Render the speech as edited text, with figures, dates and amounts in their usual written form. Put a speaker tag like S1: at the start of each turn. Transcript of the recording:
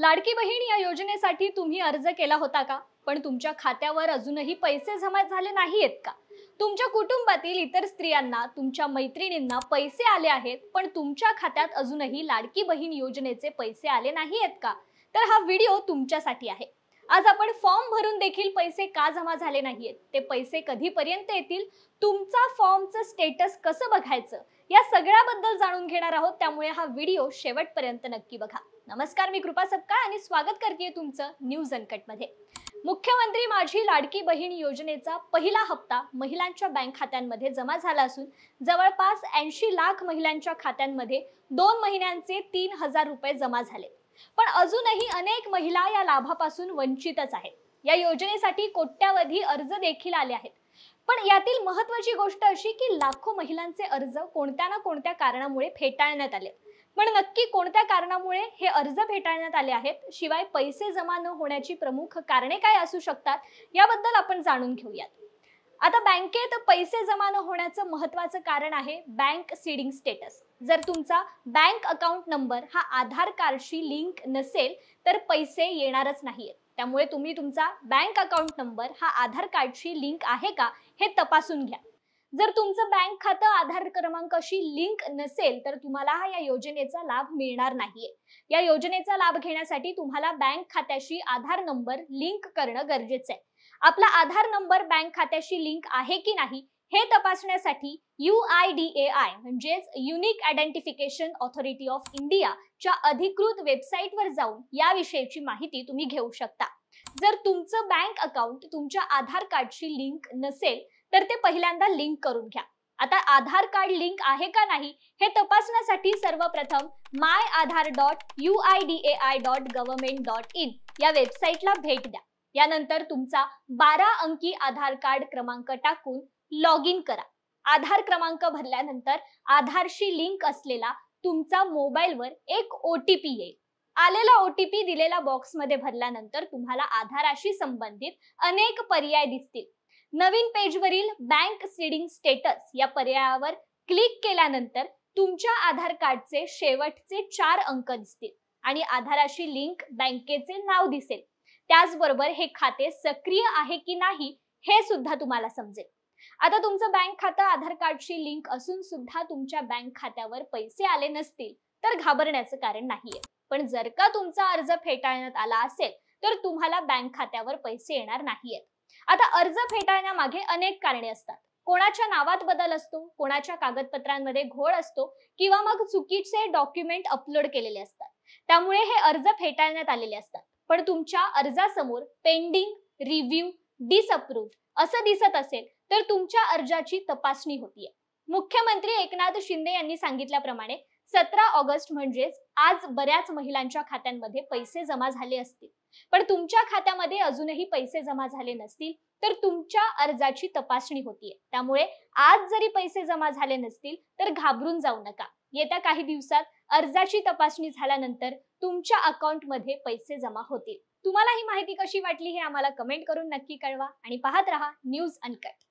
S1: लाडकी बहीण या योजनेसाठी तुम्ही अर्ज केला होता का? पण तुमच्या खात्यावर अजूनही पैसे जमा झाले नाहीयेत का? तुमच्या कुटुंबातील इतर स्त्रियांना, तुमच्या मैत्रिणींना पैसे आले आहेत, पण तुमच्या खात्यात अजूनही लाडकी बहीण योजनेचे पैसे आले नाहीयेत का? तर हा व्हिडिओ तुमच्यासाठी आहे। आज आपण फॉर्म भरून देखील पैसे का जमा झाले नाहीयेत, ते पैसे कधीपर्यंत येतील, तुमचा फॉर्मचं स्टेटस कसं बघायचं, या सगळ्याबद्दल जाणून घेणार आहोत। त्यामुळे हा व्हिडिओ शेवटपर्यंत नक्की बघा। नमस्कार, मी कृपा सपकाळ आणि स्वागत करते तुमचं न्यूज अनकट मध्ये। मुख्यमंत्री माझी लाडकी बहीण योजनेचा पहिला हप्ता महिलांच्या बँक खात्यांमध्ये जमा झाला असून जवळपास 80 लाख महिलांच्या खात्यांमध्ये 2 महिन्यांचे 3000 रुपये जमा झाले। पण अजूनही अनेक महिला या लाभापासून वंचितच आहेत। या योजनेसाठी कोट्यावधी अर्ज देखील आले आहेत। पण यातील महत्त्वाची गोष्ट अशी की लाखो महिलांचे अर्ज कोणत्या ना कोणत्या कारणामुळे फेटाळण्यात आले। पण नक्की कोणत्या कारणामुळे हे अर्ज फेटाळण्यात आले आहेत, शिवाय पैसे जमा न होण्याची प्रमुख कारणे काय असू शकतात, याबद्दल आपण जाणून घेऊयात। आता बँकेत पैसे जमा न होण्याचं महत्त्वाचं कारण आहे बँक सीडिंग स्टेटस। जर तुमचा बँक अकाउंट नंबर हा आधार कार्डशी लिंक नसेल तर पैसे येणारच नाहीत। त्यामुळे तुम्ही तुमचा बँक अकाउंट नंबर हा आधार कार्डशी लिंक आहे का हे तपासून घ्या। जर तुमचं बँक खातं आधार क्रमांकाशी लिंक नसेल तर तुम्हाला या योजनेचा लाभ मिळणार नाहीये। या योजनेचा लाभ घेण्यासाठी तुम्हाला बँक खात्याशी आधार नंबर लिंक करणं गरजेचं आहे। आपला आधार नंबर बँक खात्याशी लिंक आहे की नाही हे तपासण्यासाठी UIDAI म्हणजेच unique identification authority of India च्या अधिकृत वेबसाईटवर जाऊन याविषयीची माहिती तुम्ही घेऊ शकता। जर तुमचं बँक अकाउंट तुमच्या आधार कार्डशी लिंक नसेल तर ते पहिल्यांदा लिंक करून घ्या। आता आधार कार्ड लिंक आहे का नाही हे तपासण्यासाठी सर्वप्रथम myAadhar.uidai.government.in या वेबसाईटला भेट द्या। यानंतर तुमचा 12 अंकी आधार कार्ड क्रमांक टाकून लॉग इन करा। आधार क्रमांक भरल्यानंतर आधारशी लिंक असलेला तुमचा मोबाईलवर एक OTP येईल। आलेला OTP दिलेल्या बॉक्समध्ये भरल्यानंतर तुम्हाला आधाराशी संबंधित अनेक पर्याय दिसतील। नवीन पेजवरील बँक सीडिंग स्टेटस या पर्यायावर क्लिक केल्यानंतर तुमच्या आधार कार्डचे शेवटचे 4 अंक दिसतील आणि आधाराशी लिंक बँकेचे नाव दिसेल। त्याचबरोबर हे खाते सक्रिय आहे की नाही हे सुद्धा तुम्हाला समजेल। आता तुमचं बँक खातं आधार कार्डशी लिंक असून सुद्धा तुमच्या बँक खात्यावर पैसे आले नसतील तर घाबरण्याचं कारण नाहीये। पण जर का तुमचा अर्ज फेटाळण्यात आला असेल तर तुम्हाला बँक खात्यावर पैसे येणार नाहीयेत। आता अर्ज फेटाळण्यामागे अनेक कारणे असतात। कोणाच्या नावात बदल असतो, कोणाच्या कागदपत्रांमध्ये घोळ असतो किंवा मग चुकीचे डॉक्युमेंट अपलोड केलेले असतात। त्यामुळे हे अर्ज फेटाळण्यात आलेले असतात। पण तुमच्या अर्जासमोर पेंडिंग, रिव्ह्यू, डिसअप्रूव्ड असं दिसत असेल तर तुमच्या अर्जाची तपासणी होतीये। मुख्यमंत्री एकनाथ शिंदे यांनी सांगितल्याप्रमाणे 17 ऑगस्ट म्हणजेच आज बऱ्याच महिलांच्या खात्यांमध्ये पैसे जमा झाले असतील। पण तुमच्या खात्यामध्ये अजूनही पैसे जमा झाले नसतील तर तुमच्या अर्जाची तपासणी होतीये। त्यामुळे आज जरी पैसे जमा झाले नसतील तर घाबरून जाऊ नका। येत्या काही दिवसात अर्जाची तपासणी झाल्यानंतर तुमच्या अकाउंटमध्ये पैसे जमा होतील। तुम्हाला ही माहिती कशी वाटली हे आम्हाला कमेंट करून नक्की कळवा आणि पाहत रहा न्यूज अनकट।